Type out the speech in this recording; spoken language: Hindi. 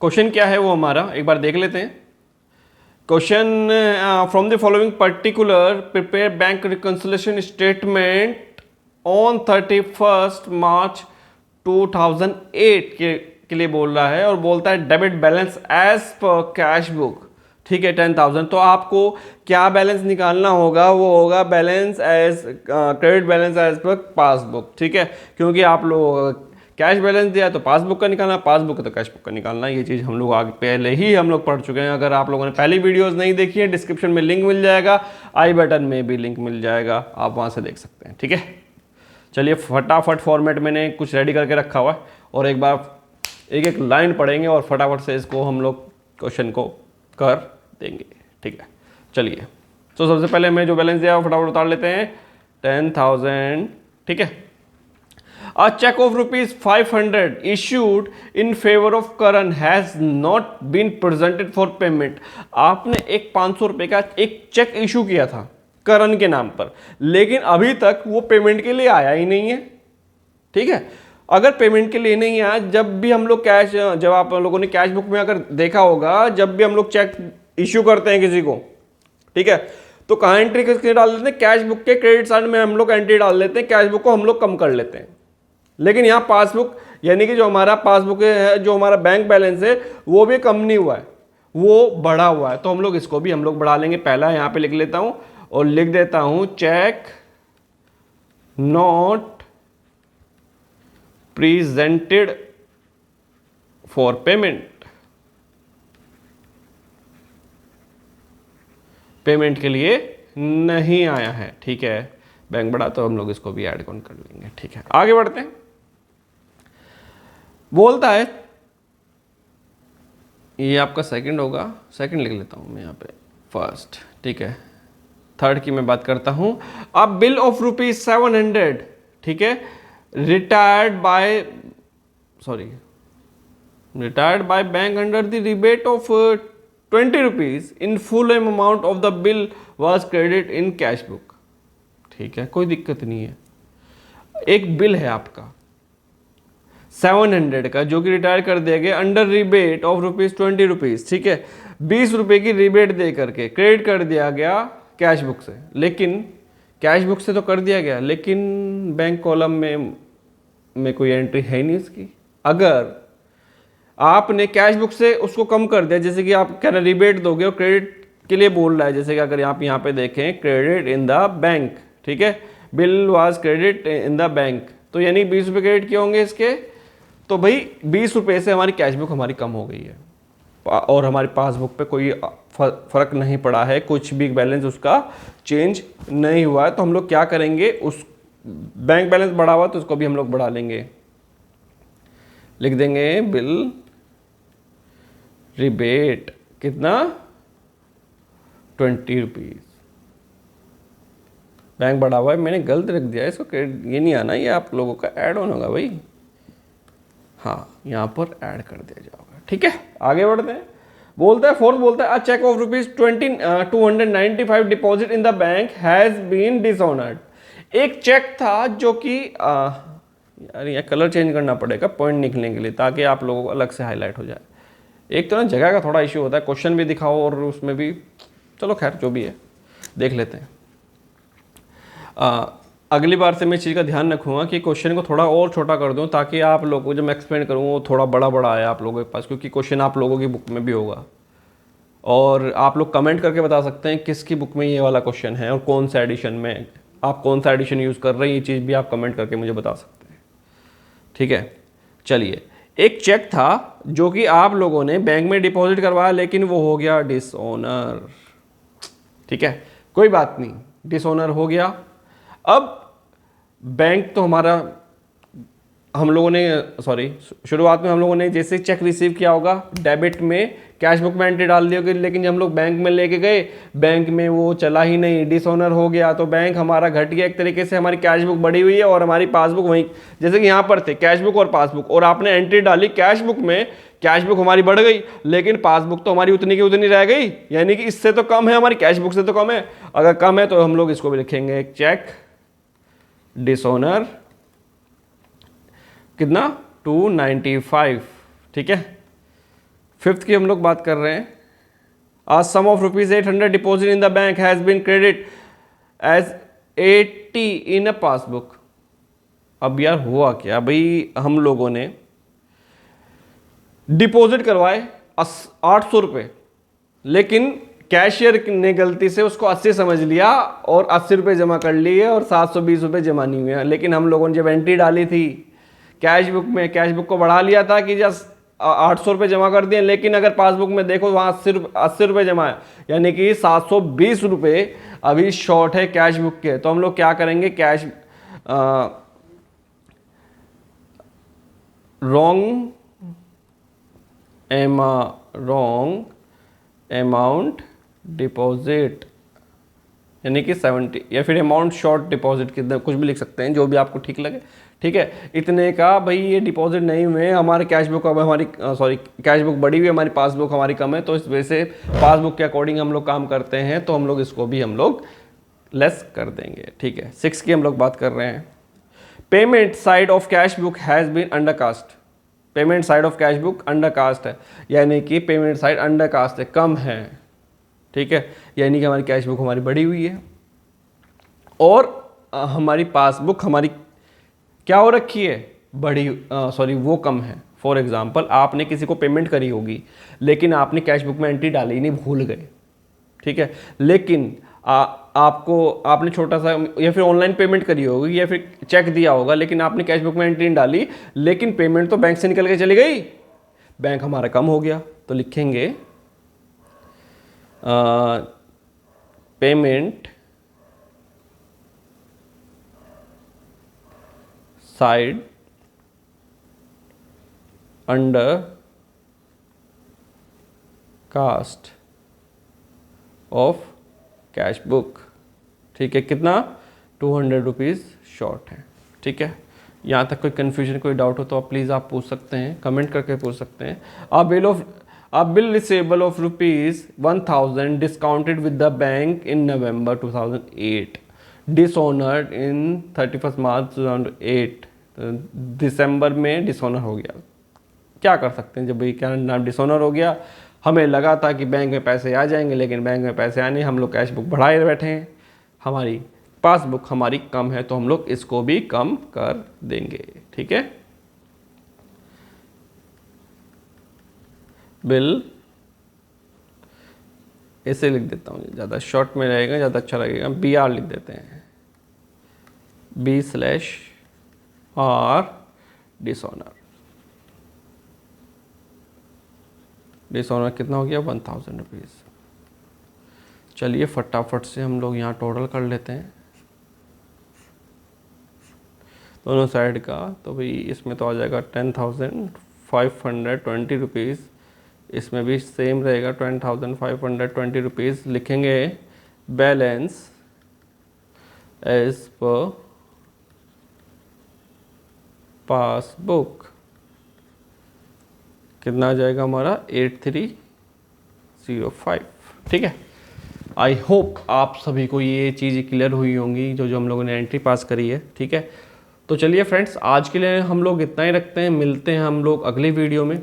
क्वेश्चन क्या है वो हमारा एक बार देख लेते हैं। Question from the following particular prepare bank reconciliation statement on 31 March 2008 के लिए बोल रहा है और बोलता है debit balance as per cash book, ठीक है 10,000। तो आपको क्या बैलेंस निकालना होगा, वो होगा balance as credit balance as per passbook, ठीक है, क्योंकि आप लोग कैश बैलेंस दिया तो पासबुक का निकालना, पासबुक है तो कैश बुक का निकालना। ये चीज़ हम लोग आगे पहले ही हम लोग पढ़ चुके हैं। अगर आप लोगों ने पहली वीडियोस नहीं देखी है, डिस्क्रिप्शन में लिंक मिल जाएगा, आई बटन में भी लिंक मिल जाएगा, आप वहाँ से देख सकते हैं, ठीक है। चलिए फटाफट फॉर्मेट मैंने कुछ रेडी करके रखा हुआ है और एक बार एक एक लाइन पढ़ेंगे और फटाफट से इसको हम लोग क्वेश्चन को कर देंगे, ठीक है। चलिए तो सबसे पहले मैं जो बैलेंस दिया वो फटाफट उतार लेते हैं। 10,000, ठीक है। A check of ₹500 issued in favor of Karan has not been presented for payment। आपने एक 500 रुपये का एक चेक इशू किया था करण के नाम पर, लेकिन अभी तक वो पेमेंट के लिए आया ही नहीं है, ठीक है। अगर पेमेंट के लिए नहीं आया, जब भी हम लोग कैश, जब आप लोगों ने कैश बुक में अगर देखा होगा, जब भी हम लोग चेक इशू करते हैं किसी को, ठीक है, तो कहाँ एंट्री किसके डाल देते हैं, कैश बुक के क्रेडिट साइड में हम लोग एंट्री डाल देते हैं, कैश बुक को हम लोग कम कर लेते हैं। लेकिन यहाँ पासबुक यानी कि जो हमारा पासबुक है, जो हमारा बैंक बैलेंस है, वो भी कम नहीं हुआ है, वो बढ़ा हुआ है। तो हम लोग इसको भी हम लोग बढ़ा लेंगे। पहला यहाँ पे लिख लेता हूँ और लिख देता हूँ cheque not presented for payment, payment के लिए नहीं आया है, ठीक है। बैंक बढ़ा तो हम लोग इसको भी ऐड ऑन कर लेंगे, ठीक है। आगे बढ़ते हैं। बोलता है, ये आपका सेकंड होगा, सेकंड लिख लेता हूं मैं यहाँ पे फर्स्ट, ठीक है। थर्ड की मैं बात करता हूं। अब बिल ऑफ ₹700, ठीक है, retired by bank under the rebate of ₹20 in full amount of the bill was credit in cash book, ठीक है, कोई दिक्कत नहीं है। एक बिल है आपका 700 का जो कि रिटायर कर दिया गया अंडर रिबेट ऑफ ₹20, ठीक है, 20 रुपये की रिबेट दे करके क्रेडिट कर दिया गया कैश बुक से। लेकिन कैश बुक से तो कर दिया गया, लेकिन बैंक कॉलम में कोई एंट्री है नहीं इसकी। अगर आपने कैश बुक से उसको कम कर दिया, जैसे कि आप कह रहे रिबेट दोगे और क्रेडिट के लिए बोल रहा है, जैसे कि अगर आप यहाँ पे देखें क्रेडिट इन द बैंक, ठीक है, bill was credit in the bank, तो यानी 20 रुपये क्रेडिट किए होंगे इसके, तो भाई 20 रुपये से हमारी कैश बुक हमारी कम हो गई है और हमारी पासबुक पे कोई फर्क नहीं पड़ा है, कुछ भी बैलेंस उसका चेंज नहीं हुआ है। तो हम लोग क्या करेंगे, उस बैंक बैलेंस बढ़ा हुआ तो उसको भी हम लोग बढ़ा लेंगे, लिख देंगे बिल रिबेट कितना ₹20। बैंक बढ़ा हुआ है, मैंने गलत रख दिया इसको, ये नहीं आना, ये आप लोगों का ऐड ऑन होगा भाई, हाँ यहाँ पर ऐड कर दिया जाएगा, ठीक है। आगे बढ़ते हैं। बोलता है फोर्थ, बोलता है a cheque of ₹295 deposit in the bank has been dishonoured. एक चेक था जो कि यार यहाँ कलर चेंज करना पड़ेगा पॉइंट निकलने के लिए, ताकि आप लोगों को अलग से हाईलाइट हो जाए। एक तो ना जगह का थोड़ा इश्यू होता है, क्वेश्चन भी दिखाओ और उसमें भी, चलो खैर जो भी है देख लेते हैं। अगली बार से मैं इस चीज़ का ध्यान रखूँगा कि क्वेश्चन को थोड़ा और छोटा कर दूँ, ताकि आप लोगों को जब मैं एक्सप्लेन करूँ वो थोड़ा बड़ा बड़ा आए आप लोगों के पास, क्योंकि क्वेश्चन आप लोगों की बुक में भी होगा और आप लोग कमेंट करके बता सकते हैं किसकी बुक में ये वाला क्वेश्चन है और कौन सा एडिशन में, आप कौन सा एडिशन यूज़ कर रहे हैं, ये चीज़ भी आप कमेंट करके मुझे बता सकते हैं, ठीक है। चलिए, एक चेक था जो कि आप लोगों ने बैंक में डिपॉजिट करवाया, लेकिन वो हो गया डिसऑनर, ठीक है, कोई बात नहीं, डिसऑनर हो गया। अब बैंक तो हमारा, हम लोगों ने शुरुआत में हम लोगों ने जैसे चेक रिसीव किया होगा, डेबिट में कैश बुक में एंट्री डाल दी होगी, लेकिन जब हम लोग बैंक में लेके गए, बैंक में वो चला ही नहीं, डिसऑनर हो गया, तो बैंक हमारा घट गया एक तरीके से, हमारी कैश बुक बढ़ी हुई है और हमारी पासबुक वहीं, जैसे कि यहाँ पर थे कैश बुक और पासबुक, और आपने एंट्री डाली कैश बुक में, कैश बुक हमारी बढ़ गई, लेकिन पासबुक तो हमारी उतनी की उतनी रह गई, यानी कि इससे तो कम है, हमारी कैश बुक से तो कम है। अगर कम है तो हम लोग इसको भी लिखेंगे चेक डिसऑनर कितना 295, ठीक है। फिफ्थ की हम लोग बात कर रहे हैं, a sum of ₹800 deposit in the bank has been credited as 80 in a passbook। अब यार हुआ क्या भाई, हम लोगों ने डिपॉजिट करवाए 800 रुपये, लेकिन कैशियर ने गलती से उसको 80 समझ लिया और 80 रुपये जमा कर लिए और 720 रुपये जमा नहीं हुए। लेकिन हम लोगों ने जब एंट्री डाली थी कैश बुक में, कैश बुक को बढ़ा लिया था कि जस्ट 800 रुपये जमा कर दिए, लेकिन अगर पासबुक में देखो वहाँ 80 रुपये जमा है, यानी कि 720 रुपये अभी शॉर्ट है कैश बुक के। तो हम लोग क्या करेंगे, कैश रॉन्ग अमाउंट डिपॉजिट, यानी कि 70, या फिर अमाउंट शॉर्ट डिपॉजिट, कितना कुछ भी लिख सकते हैं, जो भी आपको ठीक लगे। ठीक है, इतने का भाई ये डिपॉजिट नहीं हुए, हमारे कैश बुक अब हमारी कैश बुक बढ़ी हुई, हमारी पासबुक हमारी कम है, तो इस वजह से पासबुक के अकॉर्डिंग हम लोग काम करते हैं, तो हम लोग इसको भी हम लोग लेस कर देंगे। ठीक है, 6 की हम लोग बात कर रहे हैं, payment side of cash book has been undercast. Payment side of cash book undercast है, यानी कि पेमेंट साइड अंडरकास्ट है, कम है। ठीक है, यानी कि हमारी कैश बुक हमारी बढ़ी हुई है और हमारी पासबुक हमारी क्या हो रखी है, बड़ी वो कम है। फॉर एग्जांपल आपने किसी को पेमेंट करी होगी, लेकिन आपने कैश बुक में एंट्री डाली नहीं, भूल गए। ठीक है, लेकिन आपने छोटा सा या फिर ऑनलाइन पेमेंट करी होगी या फिर चेक दिया होगा, लेकिन आपने कैश बुक में एंट्री नहीं डाली, लेकिन पेमेंट तो बैंक से निकल के चली गई, बैंक हमारा कम हो गया। तो लिखेंगे payment side undercast of cash book. ठीक है, कितना, 200 रुपीज़ शॉर्ट है। ठीक है, यहाँ तक कोई कन्फ्यूजन कोई डाउट हो तो आप प्लीज़ आप पूछ सकते हैं, कमेंट करके पूछ सकते हैं। A bill receivable of ₹1000 discounted with the bank in November 2008, dishonored in 31st March 2008। दिसंबर में डिसऑनर हो गया। क्या कर सकते हैं, जब भाई क्या नाम डिसऑनर हो गया, हमें लगा था कि बैंक में पैसे आ जाएंगे, लेकिन बैंक में पैसे आने, हम लोग कैश बुक बढ़ाए बैठे हैं, हमारी पासबुक हमारी कम है, तो हम लोग इसको भी कम कर देंगे। ठीक है, बिल ऐसे लिख देता हूँ, ज़्यादा शॉर्ट में रहेगा, ज़्यादा अच्छा लगेगा, BR लिख देते हैं, B/R डिसऑनर कितना हो गया, 1000 रुपीज़। चलिए फटाफट से हम लोग यहाँ टोटल कर लेते हैं दोनों साइड का। तो भाई इसमें तो आ जाएगा 10,520 रुपीज़, इसमें भी सेम रहेगा 10,520 रुपीज़। लिखेंगे बैलेंस एज पर पासबुक, कितना आ जाएगा हमारा 8305। ठीक है, आई होप आप सभी को ये चीज़ क्लियर हुई होंगी जो हम लोगों ने एंट्री पास करी है। ठीक है, तो चलिए फ्रेंड्स, आज के लिए हम लोग इतना ही रखते हैं, मिलते हैं हम लोग अगली वीडियो में।